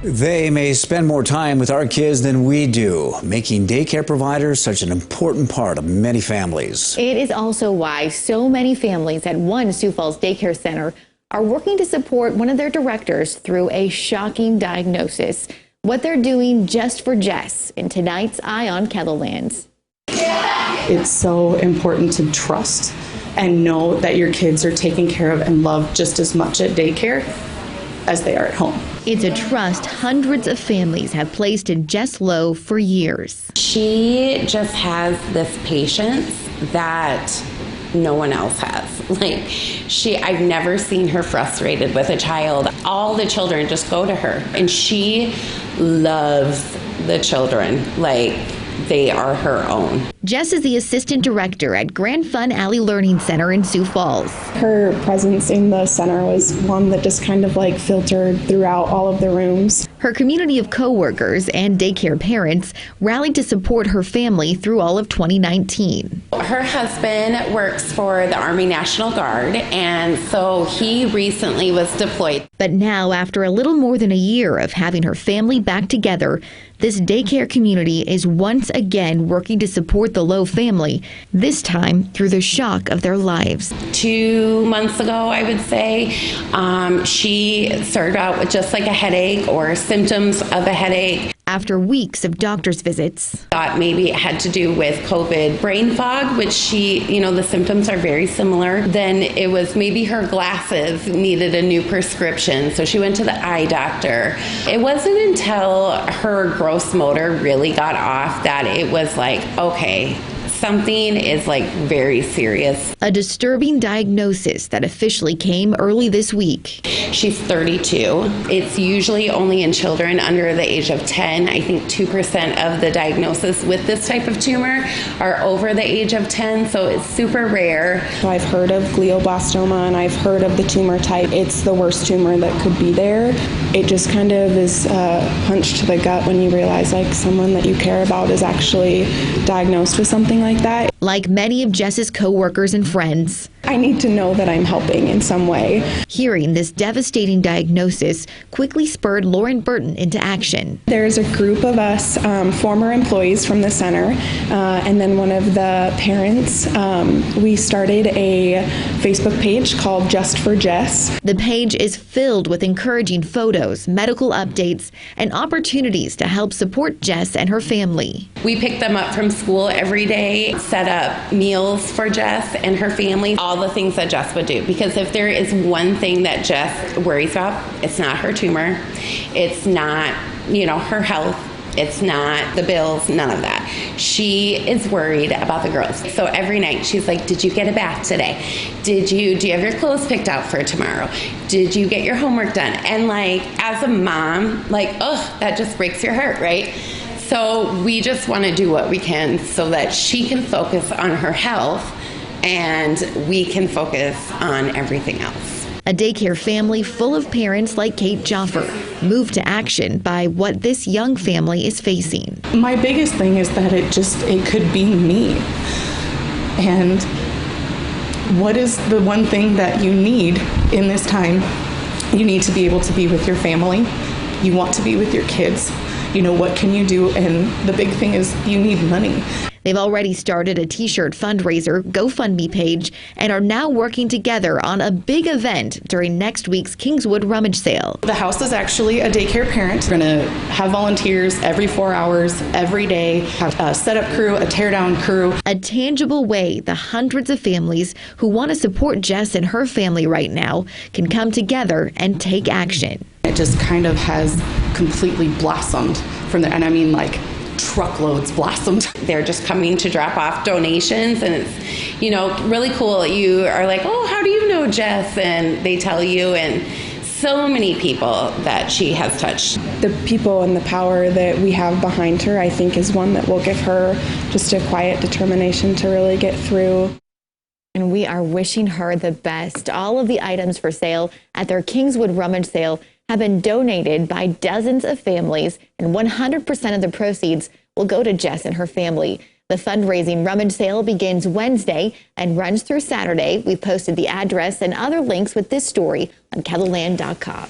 They may spend more time with our kids than we do, making daycare providers such an important part of many families. It is also why so many families at one Sioux Falls daycare center are working to support one of their directors through a shocking diagnosis. What they're doing just for Jess in tonight's Eye on Kettleland. It's so important to trust and know that your kids are taken care of and loved just as much at daycare as they are at home. It's a trust hundreds of families have placed in Jess Lowe for years. She just has this patience that no one else has. I've never seen her frustrated with a child. All the children just go to her, and she loves the children like they are her own. Jess is the assistant director at Grand Fun Alley Learning Center in Sioux Falls. Her presence in the center was one that just kind of filtered throughout all of the rooms. Her community of coworkers and daycare parents rallied to support her family through all of 2019. Her husband works for the Army National Guard, and so he recently was deployed. But now, after a little more than a year of having her family back together, this daycare community is once again working to support the Lowe family, this time through the shock of their lives. 2 months ago, I would say, she started out with just like a headache or symptoms of a headache. After weeks of doctor's visits. Thought maybe it had to do with COVID brain fog, which the symptoms are very similar. Then it was maybe her glasses needed a new prescription, so she went to the eye doctor. It wasn't until her gross motor really got off that it was like, okay, something is very serious. A disturbing diagnosis that officially came early this week. She's 32. It's usually only in children under the age of 10. I think 2% of the diagnosis with this type of tumor are over the age of 10, so it's super rare. I've heard of glioblastoma and I've heard of the tumor type. It's the worst tumor that could be there. It just kind of is a punch to the gut when you realize someone that you care about is actually diagnosed with something like that. Like many of Jess's co-workers and friends, I need to know that I'm helping in some way. Hearing this devastating diagnosis quickly spurred Lauren Burton into action. There's a group of us, former employees from the center, and then one of the parents. We started a Facebook page called Just for Jess. The page is filled with encouraging photos, medical updates, and opportunities to help support Jess and her family. We pick them up from school every day, set up meals for Jess and her family, all the things that Jess would do. Because if there is one thing that Jess worries about, it's not her tumor, it's not, her health, it's not the bills, none of that. She is worried about the girls. So every night she's like, did you get a bath today? Do you have your clothes picked out for tomorrow? Did you get your homework done? And as a mom, that just breaks your heart, right? So we just want to do what we can so that she can focus on her health and we can focus on everything else. A daycare family full of parents like Kate Joffer moved to action by what this young family is facing. My biggest thing is that it could be me. And what is the one thing that you need in this time? You need to be able to be with your family. You want to be with your kids. What can you do? And the big thing is you need money. They've already started a t-shirt fundraiser GoFundMe page and are now working together on a big event during next week's Kingswood Rummage Sale. The house is actually a daycare parent. We're going to have volunteers every 4 hours, every day, have a setup crew, a teardown crew. A tangible way the hundreds of families who want to support Jess and her family right now can come together and take action. It just kind of has completely blossomed from there. And I mean truckloads blossomed. They're just coming to drop off donations, and it's, really cool. You are like, oh, how do you know Jess? And they tell you, and so many people that she has touched. The people and the power that we have behind her, I think, is one that will give her just a quiet determination to really get through. And we are wishing her the best. All of the items for sale at their Kingswood Rummage Sale have been donated by dozens of families, and 100% of the proceeds will go to Jess and her family. The fundraising rummage sale begins Wednesday and runs through Saturday. We've posted the address and other links with this story on KETTLELAND.com.